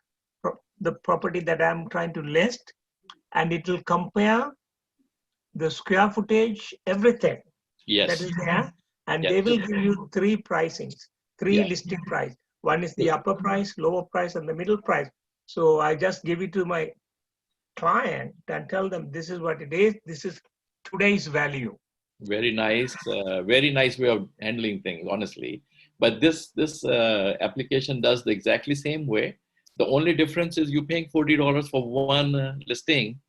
[SPEAKER 3] the property that I'm trying to list, and it will compare the square footage, everything that is there, and they will give you three pricings, three listing price. One is the upper price, lower price, and the middle price. So I just give it to my client and tell them this is what it is. This is today's value.
[SPEAKER 1] Very nice way of handling things, honestly. But this application does the exactly same way. The only difference is you're paying $40 for one listing.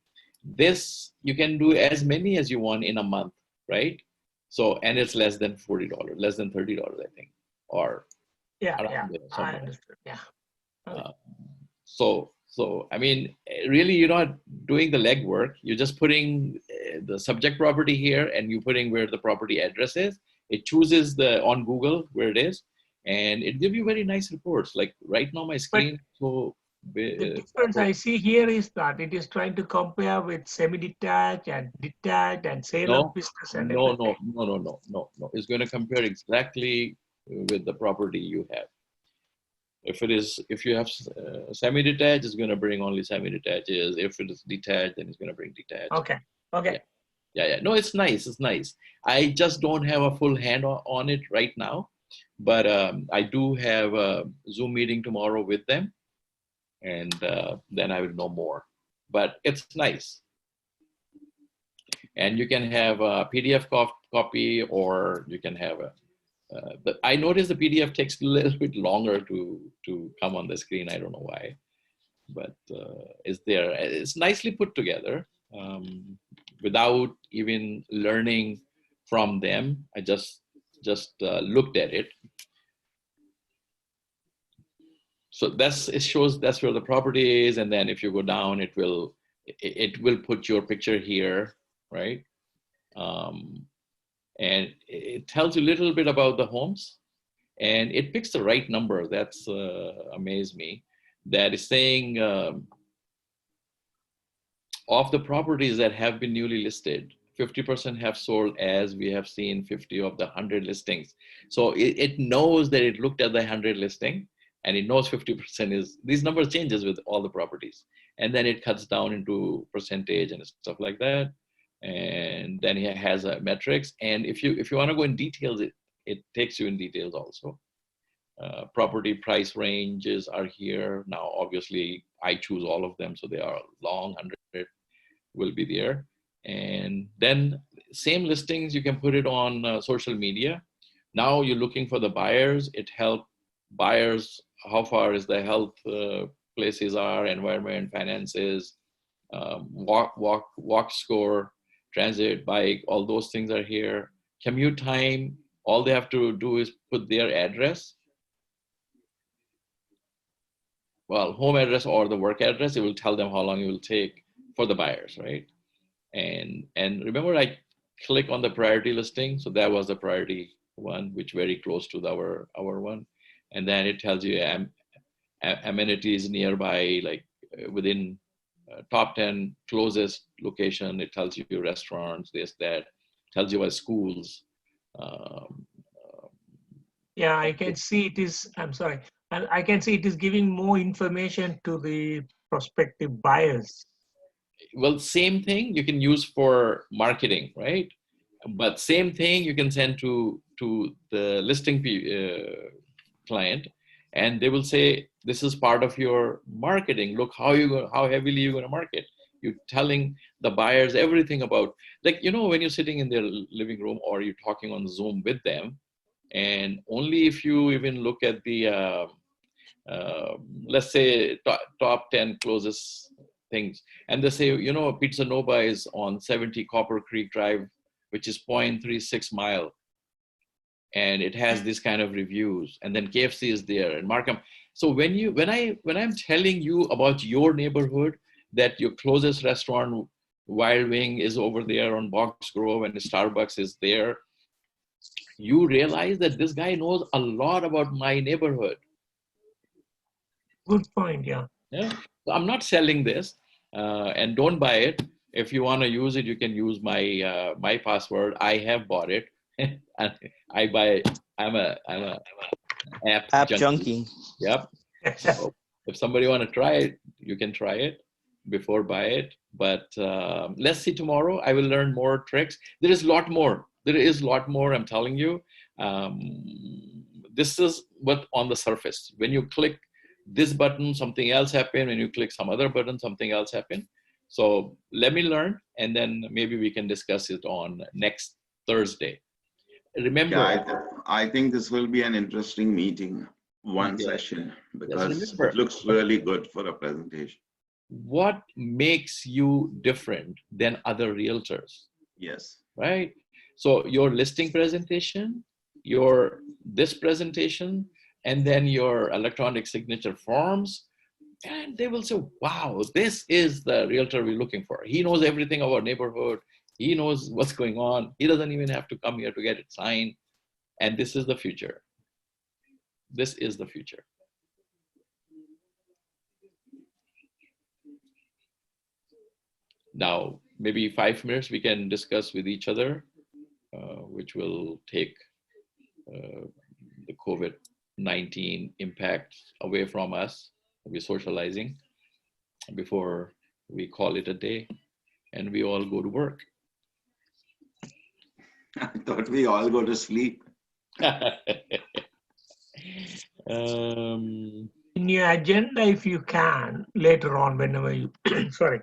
[SPEAKER 1] This you can do as many as you want in a month, right? So, and it's less than $40, less than $30, I think, or
[SPEAKER 3] yeah, I understood. Yeah.
[SPEAKER 1] So I mean, really, you're not doing the legwork. You're just putting the subject property here, and you're putting where the property address is. It chooses on Google where it is, and it gives you very nice reports. Like right now, my screen.
[SPEAKER 3] The difference I see here is that it is trying to compare with semi-detached and detached and sale of business and everything.
[SPEAKER 1] No. It's going to compare exactly with the property you have. If you have semi-detached, it's going to bring only semi-detaches. If it is detached, then it's going to bring detached.
[SPEAKER 3] Okay.
[SPEAKER 1] Yeah. No, it's nice. It's nice. I just don't have a full hand on it right now, but I do have a Zoom meeting tomorrow with them, and then I will know more. But it's nice. And you can have a PDF copy, or you can have a but I noticed the PDF takes a little bit longer to come on the screen. I don't know why, but it's there. It's nicely put together without even learning from them. I just looked at it. So it shows that's where the property is, and then if you go down, it will put your picture here, right? And it tells you a little bit about the homes, and it picks the right number. That's amazed me. That is saying of the properties that have been newly listed, 50% have sold, as we have seen 50 of the 100 listings. So it knows that it looked at the 100 listing, and it knows 50% is, these numbers changes with all the properties. And then it cuts down into percentage and stuff like that. And then it has a metrics. And if you want to go in details, it takes you in details also. Property price ranges are here. Now, obviously, I choose all of them, so they are long, 100 will be there. And then same listings, you can put it on social media. Now you're looking for the buyers. It helps buyers, how far is the health places are, environment, finances, walk score, transit, bike, all those things are here. Commute time, all they have to do is put their address. Well, home address or the work address, it will tell them how long it will take for the buyers, right? And remember, I click on the priority listing. So that was the priority one, which very close to our one. And then it tells you amenities nearby, like within top 10 closest location. It tells you restaurants, this, that, tells you about schools.
[SPEAKER 3] Yeah, I can see it is, I'm sorry. And I can see it is giving more information to the prospective buyers.
[SPEAKER 1] Well, same thing you can use for marketing, right? But same thing you can send to the listing client, and they will say, this is part of your marketing. Look how heavily you're going to market. You're telling the buyers everything about, like, when you're sitting in their living room or you're talking on Zoom with them, and only if you even look at the let's say top 10 closest things, and they say, Pizza Nova is on 70 Copper Creek Drive, which is 0.36 mile, and it has this kind of reviews, and then KFC is there and Markham. So when I'm telling you about your neighborhood, that your closest restaurant, Wild Wing, is over there on Box Grove and Starbucks is there, you realize that this guy knows a lot about my neighborhood.
[SPEAKER 3] Good point, yeah.
[SPEAKER 1] Yeah. So I'm not selling this, and don't buy it. If you want to use it, you can use my my password. I have bought it. I buy. I'm a app
[SPEAKER 2] junkie.
[SPEAKER 1] Yep. So if somebody want to try it, you can try it before buy it. But let's see tomorrow. I will learn more tricks. There is a lot more. There is a lot more. I'm telling you. This is what on the surface. When you click this button, something else happen. When you click some other button, something else happen. So let me learn, and then maybe we can discuss it on next Thursday. Remember,
[SPEAKER 7] yeah, I think this will be an interesting meeting, one session, because it looks really good for a presentation.
[SPEAKER 1] What makes you different than other realtors?
[SPEAKER 7] Yes.
[SPEAKER 1] Right? So your listing presentation, this presentation, and then your electronic signature forms, and they will say, wow, this is the realtor we're looking for. He knows everything about neighborhood. He knows what's going on. He doesn't even have to come here to get it signed. And this is the future. This is the future. Now, maybe 5 minutes we can discuss with each other, which will take the COVID-19 impact away from us. We're socializing before we call it a day and we all go to work.
[SPEAKER 7] I thought we all go to sleep.
[SPEAKER 3] In your agenda, if you can, later on, whenever you, sorry,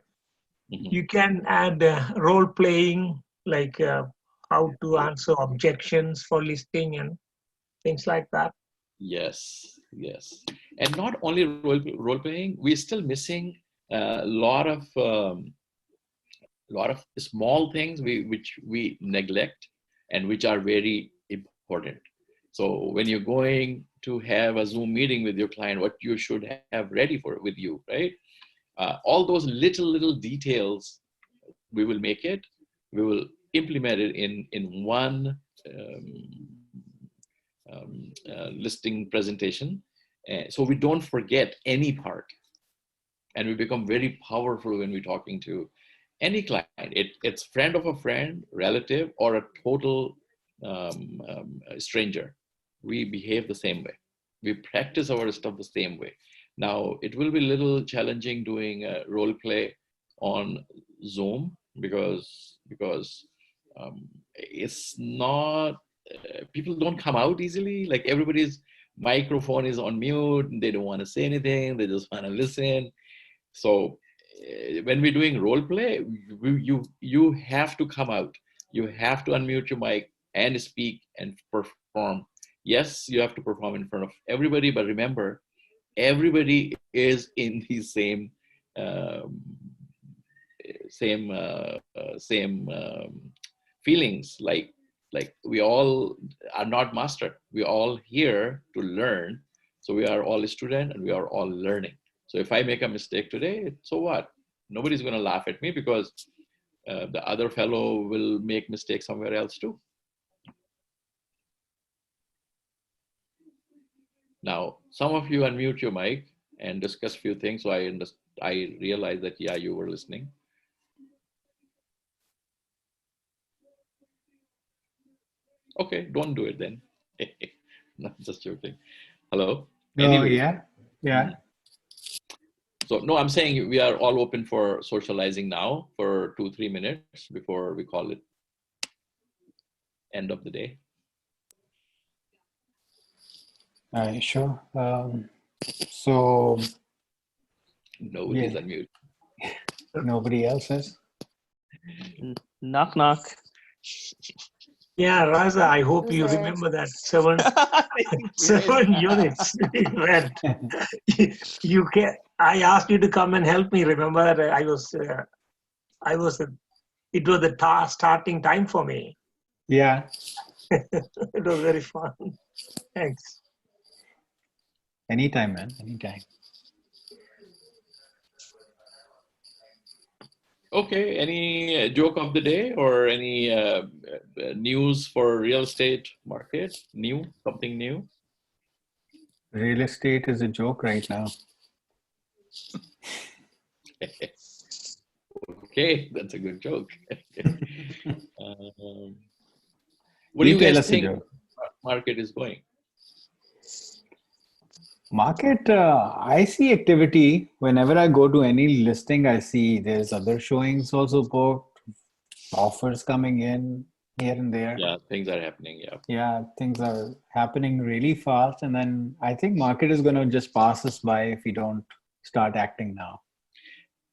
[SPEAKER 3] you can add role playing, like how to answer objections for listing and things like that.
[SPEAKER 1] Yes, yes. And not only role playing, we're still missing a lot of small things which we neglect and which are very important. So when you're going to have a Zoom meeting with your client, what you should have ready with you, right? All those little details, we will make it. We will implement it in one listing presentation, so we don't forget any part, and we become very powerful when we're talking to any client. It's friend of a friend, relative, or a total stranger. We behave the same way. We practice our stuff the same way. Now, it will be a little challenging doing a role play on Zoom because it's not, people don't come out easily. Like everybody's microphone is on mute. They don't want to say anything. They just want to listen. So when we're doing role play, you have to come out. You have to unmute your mic and speak and perform. Yes, you have to perform in front of everybody, but remember, everybody is in the same feelings. Like we all are not master. We're all here to learn. So we are all a student and we are all learning. So if I make a mistake today, so what? Nobody's going to laugh at me because the other fellow will make mistakes somewhere else too. Now, some of you unmute your mic and discuss a few things. So I realized that, yeah, you were listening. Okay, don't do it then. Not just joking. Hello?
[SPEAKER 6] Anyway. Yeah.
[SPEAKER 1] So no, I'm saying we are all open for socializing now for 2-3 minutes before we call it end of the day.
[SPEAKER 6] Sure. So
[SPEAKER 1] nobody's unmute.
[SPEAKER 6] Nobody else is.
[SPEAKER 2] Knock knock.
[SPEAKER 3] Yeah, Raza, I hope you remember that 7 units rent. You can. I asked you to come and help me. Remember that it was the starting time for me.
[SPEAKER 6] Yeah.
[SPEAKER 3] It was very fun. Thanks.
[SPEAKER 6] Anytime, man. Anytime.
[SPEAKER 1] Okay, any joke of the day or any news for real estate market? Something new?
[SPEAKER 6] Real estate is a joke right now.
[SPEAKER 1] Okay, that's a good joke. What do you
[SPEAKER 6] tell
[SPEAKER 1] guys
[SPEAKER 6] us a
[SPEAKER 1] think
[SPEAKER 6] joke.
[SPEAKER 1] market is going?
[SPEAKER 6] Market, I see activity. Whenever I go to any listing, I see there's other showings also booked, offers coming in here and there.
[SPEAKER 1] Yeah, things are happening. Yeah.
[SPEAKER 6] Yeah, things are happening really fast. And then I think market is going to just pass us by if we don't start acting now.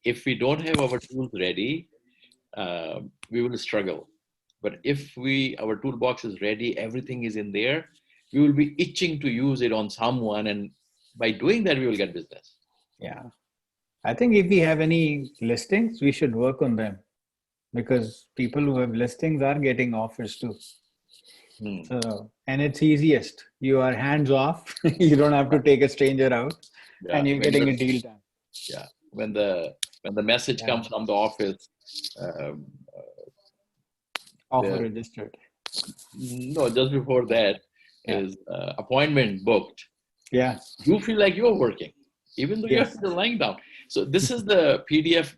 [SPEAKER 1] If we don't have our tools ready, we will struggle. But if our toolbox is ready, everything is in there, we will be itching to use it on someone. And by doing that, we will get business.
[SPEAKER 6] Yeah. I think if we have any listings, we should work on them because people who have listings are getting offers too. So, and it's easiest. You are hands off. You don't have to take a stranger out, and you're getting a deal done.
[SPEAKER 1] Yeah. When the message comes from the office,
[SPEAKER 6] offer registered.
[SPEAKER 1] No, just before that is appointment booked.
[SPEAKER 6] Yeah.
[SPEAKER 1] You feel like you're working, even though you're still lying down. So this is the PDF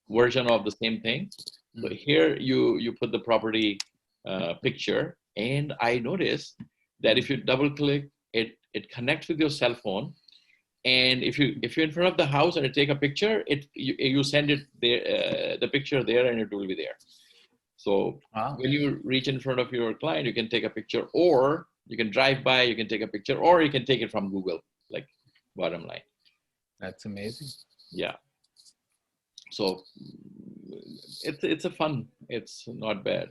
[SPEAKER 1] version of the same thing. So here you put the property picture, and I noticed that if you double click, it connects with your cell phone. And if you're in front of the house and you take a picture, you send it there, the picture there, and it will be there. So when you reach in front of your client, you can take a picture, or you can drive by, you can take a picture, or you can take it from Google, like bottom line.
[SPEAKER 6] That's amazing.
[SPEAKER 1] Yeah. So it's a fun. It's not bad.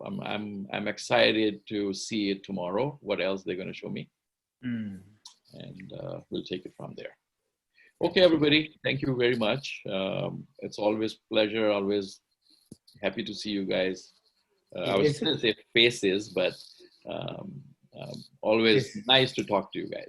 [SPEAKER 1] I'm excited to see it tomorrow. What else they're going to show me, and we'll take it from there. Okay, everybody. Thank you very much. It's always pleasure. Always happy to see you guys. I was going to say faces, but always nice to talk to you guys.